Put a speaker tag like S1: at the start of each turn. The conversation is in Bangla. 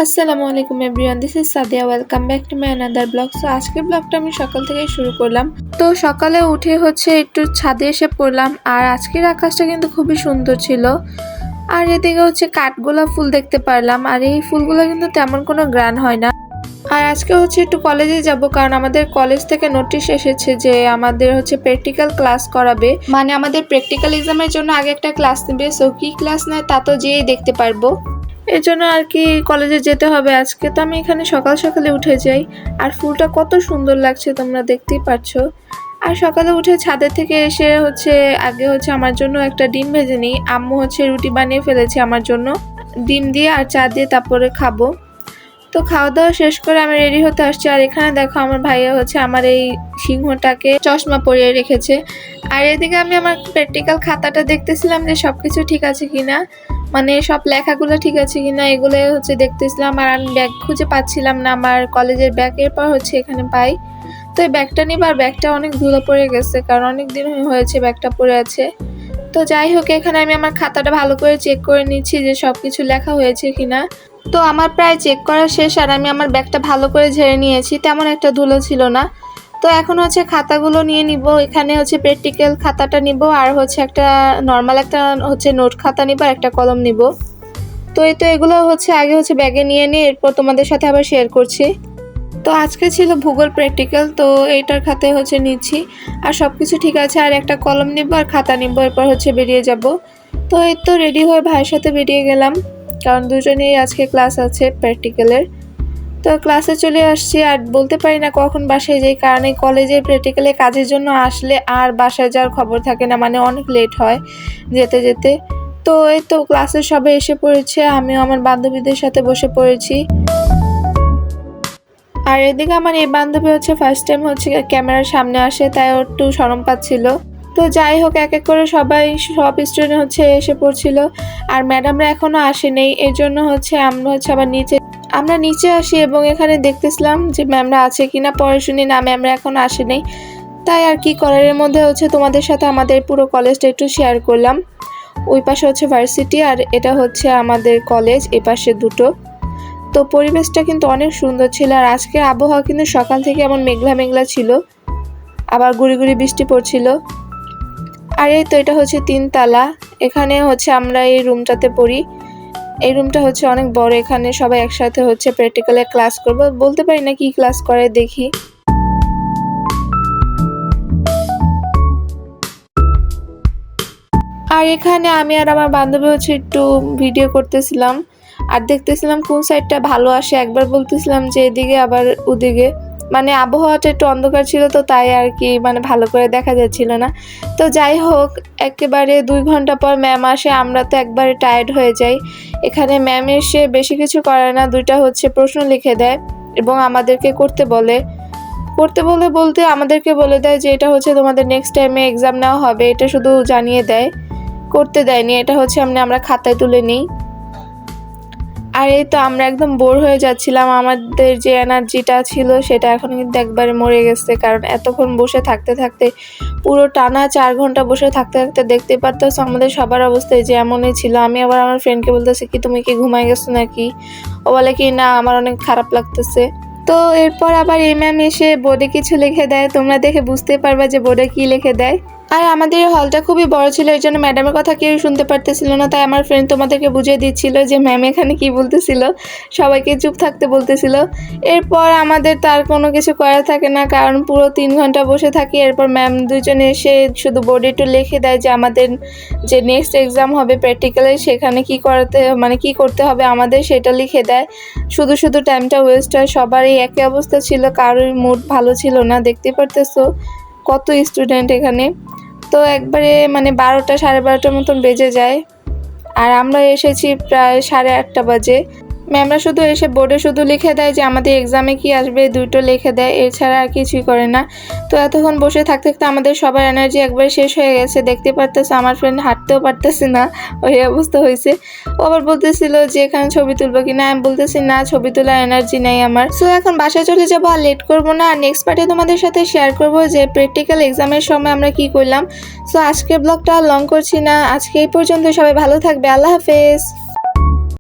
S1: আসসালামু আলাইকুম everyone, this is Sadia. Welcome back to my another blog. So আজকের ব্লগটা আমি সকাল থেকেই শুরু করলাম। তো সকালে উঠে একটু ছাদে এসে পড়লাম। আর আজকের আকাশটা কিন্তু খুবই সুন্দর ছিল। আর এদিকে কাঠগোলাপ ফুল দেখতে পারলাম। আর এই ফুলগুলো কিন্তু তেমন কোনো গ্রান হয় না। আর আজকে একটু কলেজে যাব, কারণ আমাদের কলেজ থেকে নোটিশ এসেছে যে আমাদের প্র্যাকটিক্যাল ক্লাস করাবে। মানে আমাদের প্র্যাকটিক্যাল এক্সামের জন্য আগে একটা ক্লাস নেবে। সো কি ক্লাস নেয় তা তো যেয়েই দেখতে পারবো। এর জন্য আর কি কলেজে যেতে হবে আজকে। তো আমি এখানে সকাল সকালে উঠে যাই। আর ফুলটা কত সুন্দর লাগছে তোমরা দেখতেই পাচ্ছ। আর সকালে উঠে ছাদের থেকে এসে আগে আমার জন্য একটা ডিম ভেজে নিই। আম্মু রুটি বানিয়ে ফেলেছে আমার জন্য, ডিম দিয়ে আর চা দিয়ে, তারপরে খাবো। তো খাওয়া দাওয়া শেষ করে আমি রেডি হতে আসছি। আর এখানে দেখো আমার ভাইয়া আমার এই সিংহটাকে চশমা পরিয়ে রেখেছে। আর এদিকে আমি আমার প্র্যাকটিক্যাল খাতাটা দেখতেছিলাম যে সবকিছু ঠিক আছে কিনা, মানে সব লেখাগুলো ঠিক আছে কিনা, এগুলো দেখতেছিলাম। আর আমি ব্যাগ খুঁজে পাচ্ছিলাম না, আমার কলেজের ব্যাগ। এরপর এখানে পাই। তো এই ব্যাগটা নিব। আর ব্যাগটা অনেক ধুলো পড়ে গেছে, কারণ অনেক দিন হয়েছে ব্যাগটা পড়ে আছে। তো যাই হোক, এখানে আমি আমার খাতাটা ভালো করে চেক করে নিচ্ছি যে সবকিছু লেখা হয়েছে কিনা। তো আমার প্রায় চেক করা শেষ। আর আমি আমার ব্যাগটা ভালো করে ঝেড়ে নিয়েছি, তেমন একটা ধুলো ছিল না। তো এখন খাতাগুলো নিয়ে নিব। এখানে প্র্যাকটিক্যাল খাতাটা নিব, আর একটা নর্মাল একটা নোট খাতা নিব, আর একটা কলম নিব। তো এগুলো আগে ব্যাগে নিয়ে নিয়ে এরপর তোমাদের সাথে আবার শেয়ার করছি। তো আজকে ছিল ভূগোল প্র্যাকটিক্যাল, তো এইটার খাতায় নিচ্ছি। আর সব কিছু ঠিক আছে। আর একটা কলম নিব আর খাতা নিব, এরপর বেরিয়ে যাব। তো রেডি হয়ে ভাইয়ের সাথে বেরিয়ে গেলাম, কারণ দুজনেই আজকে ক্লাস আছে প্র্যাকটিক্যালের। তো ক্লাসে চলে আসছি। আর বলতে পারি না কখন বাসায় যাই, কারণ এই কলেজে প্র্যাকটিক্যালে কাজের জন্য আসলে আর বাসায় যাওয়ার খবর থাকে না, মানে অনেক লেট হয় যেতে যেতে। তো ক্লাসে সবাই এসে পড়েছে, আমিও আমার বান্ধবীদের সাথে বসে পড়েছি। আর এদিকে আমার এই বান্ধবী ফার্স্ট টাইম ক্যামেরার সামনে আসে, তাই ওর একটু শরম পাচ্ছিল। তো যাই হোক, এক এক করে সব স্টুডেন্ট এসে পড়ছিল। আর ম্যাডামরা এখনো আসেনি, এর জন্য আমরা আবার নিচে আসি এবং এখানে দেখতেছিলাম যে ম্যামরা আছে কিনা। পরে শুনি না, ম্যামরা এখনো আসেনি। তাই আর কি করার, এর মধ্যে তোমাদের সাথে আমাদের পুরো কলেজটা একটু শেয়ার করলাম। ওই পাশে ভার্সিটি, আর এটা আমাদের কলেজ, এ পাশে দুটো। তো পরিবেশটা কিন্তু অনেক সুন্দর ছিল। আর আজকে আবহাওয়া কিন্তু সকাল থেকে এমন মেঘলা মেঘলা ছিল, আবার গুড়ি গুড়ি বৃষ্টি পড়ছিল। আর তো এটা 3 তলা। এখানে আমরা এই রুমটাতে পড়ি। এই রুমটা অনেক বড়। এখানে সবাই একসাথে প্র্যাকটিক্যালে ক্লাস করব। বলতে পারি না কি ক্লাস করে, দেখি। আর এখানে আমি আর আমার বান্ধবী একটু ভিডিও করতেছিলাম, আর দেখতেছিলাম কোন সাইডটা ভালো আসে। একবার বলতেছিলাম যে এদিকে, আবার ওদিকে, মানে আবহাওয়াটা একটু অন্ধকার ছিল, তো তাই আর কি মানে ভালো করে দেখা যাচ্ছিল না। তো যাই হোক, একেবারে 2 ঘন্টা পর ম্যাম আসে। আমরা তো একবারে টায়ার্ড হয়ে যাই। এখানে ম্যাম এসে বেশি কিছু করে না, 2টা প্রশ্ন লিখে দেয় এবং আমাদেরকে করতে বলে বলতে আমাদেরকে বলে দেয় যে এটা তোমাদের নেক্সট টাইমে এক্সাম নেওয়া হবে। এটা শুধু জানিয়ে দেয়, করতে দেয়নি। এটা আমরা খাতায় তুলে নিই। আর তো আমরা একদম বোর হয়ে যাচ্ছিলাম। আমাদের যে এনার্জিটা ছিল সেটা এখন কিন্তু একবারে মরে গেছে, কারণ এতক্ষণ বসে থাকতে থাকতে, পুরো টানা 4 ঘন্টা বসে থাকতে থাকতে দেখতে পারতেছ আমাদের সবার অবস্থায় যে এমনই ছিল। আমি আবার আমার ফ্রেন্ডকে বলতেছি কি তুমি কি ঘুমাই গেছো নাকি? ও বলে কি না, আমার অনেক খারাপ লাগতেছে। তো এরপর আবার এই ম্যাম এসে বোর্ডে কিছু লিখে দেয়। তোমরা দেখে বুঝতে পারবা যে বোর্ডে কি লিখে দেয়। আর আমাদের হলটা খুবই বড় ছিল, এই জন্য ম্যাডামের কথা কেউ শুনতে পারতেছিল না। তাই আমার ফ্রেন্ড তোমাদেরকে বুঝিয়ে দিচ্ছিল যে ম্যাম এখানে কি বলতেছিল, সবাইকে চুপ থাকতে বলতেছিল। এরপর আমাদের তো আর কোনো কিছু করা থাকে না, কারণ পুরো 3 ঘন্টা বসে থাকি। এরপর ম্যাম দুজনে এসে শুধু বোর্ডে একটু লিখে দেয় যে আমাদের যে নেক্সট এক্সাম হবে প্র্যাকটিক্যালে, সেখানে কি করতে হবে আমাদের, সেটা লিখে দেয়। শুধু শুধু টাইমটা ওয়েস্ট হয়। সবারই একই অবস্থা ছিল, কারোর মুড ভালো ছিল না। দেখতে পারতেছো কত স্টুডেন্ট এখানে। তো একবারে মানে 12টা 12:30টার মতন বেজে যায়। আর আমরা এসেছি প্রায় 8:30 বাজে। ম্যামরা শুধু এসে বোর্ডে শুধু লিখে দেয় যে আমাদের এক্সামে কি আসবে, 2টো লিখে দেয়, এছাড়া আর কিছুই করে না। তো এতক্ষণ বসে থাকতে থাকতে আমাদের সবার এনার্জি একবারে শেষ হয়ে গেছে। দেখতে পারতেছে আমার ফ্রেন্ড হাঁটতেও পারতেছে না, ওই অবস্থা হয়েছে। ও আবার বলতেছিল যে এখানে ছবি তুলবো কিনা। আমি বলতেছি না, ছবি তোলার এনার্জি নেই আমার। সো এখন বাসায় চলে যাবো, আর লেট করবো না। আর নেক্সট পার্টে তোমাদের সাথে শেয়ার করবো যে প্র্যাকটিক্যাল এক্সামের সময় আমরা কি করলাম। সো আজকের ব্লগটা লং করছি না, আজকে এই পর্যন্ত। সবাই ভালো থাকবে, আল্লাহ হাফেজ।